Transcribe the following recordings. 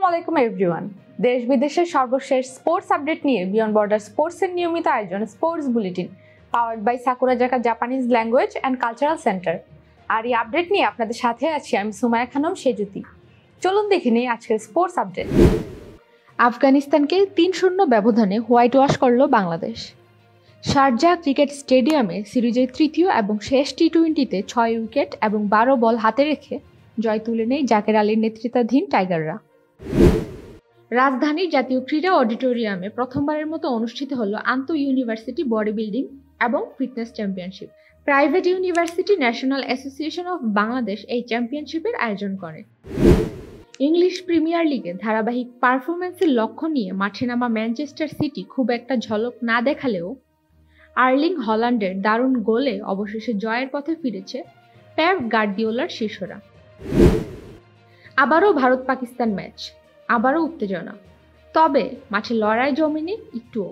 আসসালামু আলাইকুম এভরিওয়ান। দেশ বিদেশের সর্বশেষ স্পোর্টস আপডেট নিয়ে বিয়ন্ড বর্ডার স্পোর্টসের নিয়মিত আয়োজন sports bulletin powered by Sakurazaka Japanese language and cultural centre. আর এই আপডেট নিয়ে আপনাদের সাথে আছি আমি সুমাইয়া খানম সেজুতি। চলুন দেখে নিই আজকের স্পোর্টস আপডেট। আফগানিস্তানকে ৩-০ ব্যবধানে হোয়াইট ওয়াশ করল বাংলাদেশ। শারজাহ ক্রিকেট স্টেডিয়ামে সিরিজের তৃতীয় এবং শেষ টি-20তে ৬ উইকেট এবং ১২ বল হাতে রেখে জয় তুলে নেয় জাকের আলীর নেতৃত্বাধীন টাইগাররা। রাজধানীর জাতীয় ক্রীড়া অডিটোরিয়ামে প্রথমবারের মতো অনুষ্ঠিত হলো আন্তঃ ইউনিভার্সিটি বডি বিল্ডিং এবং fitness championship. Private university national association of Bangladesh এই চ্যাম্পিয়নশিপের আয়োজন করে। ইংলিশ প্রিমিয়ার লিগে ধারাবাহিক পারফরম্যান্সের লক্ষ্য নিয়ে মাঠে নামা ম্যানচেস্টার সিটি খুব একটা ঝলক না দেখালেও আর্লিং হল্যান্ডের দারুণ গোলে অবশেষে জয়ের পথে ফিরেছে পেপ গার্দিওলার শিষ্যরা। আবারও ভারত পাকিস্তান ম্যাচ, আবারও উত্তেজনা, তবে মাঠে লড়াই জমেনি একটুও।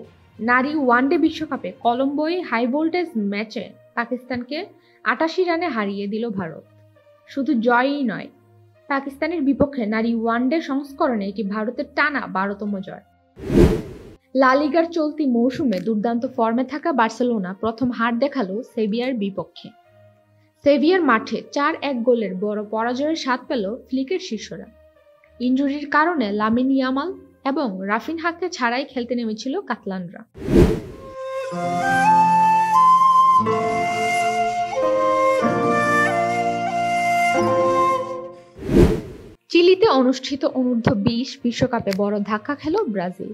নারী ওয়ানডে বিশ্বকাপে কলম্বোয় হাই ভোল্টেজ ম্যাচে পাকিস্তানকে ৮৮ রানে হারিয়ে দিল ভারত। শুধু জয়ই নয়, পাকিস্তানের বিপক্ষে নারী ওয়ানডে সংস্করণে এটি ভারতের টানা ১২তম জয়। লা লিগার চলতি মৌসুমে দুর্দান্ত ফর্মে থাকা বার্সেলোনা প্রথম হার দেখালো সেভিয়ার বিপক্ষে। সেভিয়ার মাঠে ৪-১ গোলের বড় পরাজয়ের স্বাদ পেল ফ্লিকের শিষ্যরা। ইনজুরির কারণে লামিন ইয়ামাল এবং রাফিনহাকে ছাড়াই খেলতে নেমেছিল কাতালানরা। চিলিতে অনুষ্ঠিত অনূর্ধ্ব-২০ বিশ্বকাপে বড় ধাক্কা খেল ব্রাজিল।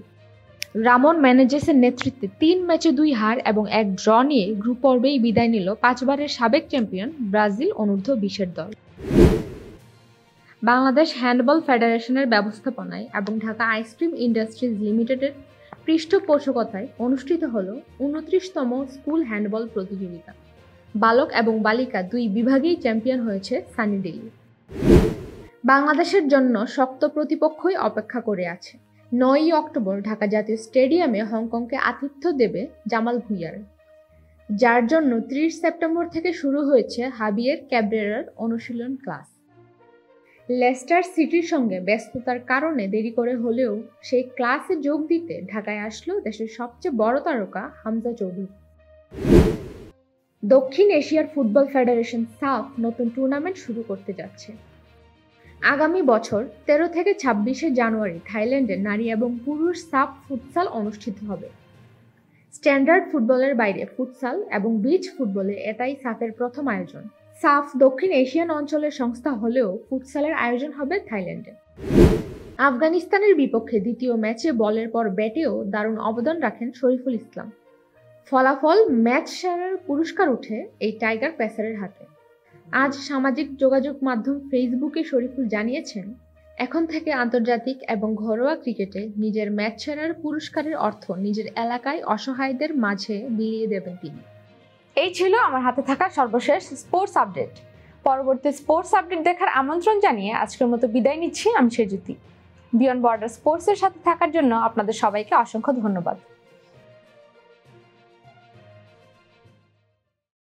রামন মেনেজেসের নেতৃত্বে ৩ ম্যাচে ২ হার এবং ১ ড্র নিয়ে গ্রুপ পর্বেই বিদায় নিল ৫ বারের সাবেক চ্যাম্পিয়ন ব্রাজিল অনূর্ধ্ব-২০ দল। বাংলাদেশ হ্যান্ডবল ফেডারেশনের ব্যবস্থাপনায় এবং ঢাকা আইসক্রিম ইন্ডাস্ট্রিজ লিমিটেডের পৃষ্ঠপোষকতায় অনুষ্ঠিত হল ২৯তম স্কুল হ্যান্ডবল প্রতিযোগিতা। বালক এবং বালিকা ২ বিভাগেই চ্যাম্পিয়ন হয়েছে সানি ডেইলি। বাংলাদেশের জন্য শক্ত প্রতিপক্ষই অপেক্ষা করে আছে। ৯ই অক্টোবর ঢাকা জাতীয় স্টেডিয়ামে হংকংকে আতিথ্য দেবে জামাল ভুঁইয়ার, যার জন্য ৩০ সেপ্টেম্বর থেকে শুরু হয়েছে হাবিয়ের ক্যাব্রেরার অনুশীলন ক্লাস। লেস্টার সিটির সঙ্গে ব্যস্ততার কারণে দেরি করে হলেও সেই ক্লাসে যোগ দিতে ঢাকায় আসলো দেশের সবচেয়ে বড় তারকা হামজা চৌধুরী। দক্ষিণ এশিয়ার ফুটবল ফেডারেশন সাফ নতুন টুর্নামেন্ট শুরু করতে যাচ্ছে। আগামী বছর ১৩ থেকে ২৬শে জানুয়ারি থাইল্যান্ডে নারী এবং পুরুষ সাফ ফুটসাল অনুষ্ঠিত হবে। স্ট্যান্ডার্ড ফুটবলের বাইরে ফুটসাল এবং বিচ ফুটবলে এটাই সাফের প্রথম আয়োজন। সাফ দক্ষিণ এশিয়ান অঞ্চলের সংস্থা হলেও ফুটসালের আয়োজন হবে থাইল্যান্ডে। আফগানিস্তানের বিপক্ষে দ্বিতীয় ম্যাচে বলের পর ব্যাটেও দারুণ অবদান রাখেন শরীফুল ইসলাম। ফলাফল ম্যাচ সেরার পুরস্কার উঠে এই টাইগার পেসারের হাতে। আজ সামাজিক যোগাযোগ মাধ্যম ফেসবুকে শরীফুল জানিয়েছেন, এখন থেকে আন্তর্জাতিক এবং ঘরোয়া ক্রিকেটে নিজের ম্যাচ সেরার পুরস্কারের অর্থ নিজের এলাকায় অসহায়দের মাঝে বিলিয়ে দেবেন তিনি। এই ছিল আমার হাতে থাকা সর্বশেষ স্পোর্টস আপডেট। পরবর্তী স্পোর্টস আপডেট দেখার আমন্ত্রণ জানিয়ে আজকের মতো বিদায় নিচ্ছি আমি সেজুতি। বিয়ন্ড বর্ডার স্পোর্টসের সাথে থাকার জন্য আপনাদের সবাইকে অসংখ্য ধন্যবাদ।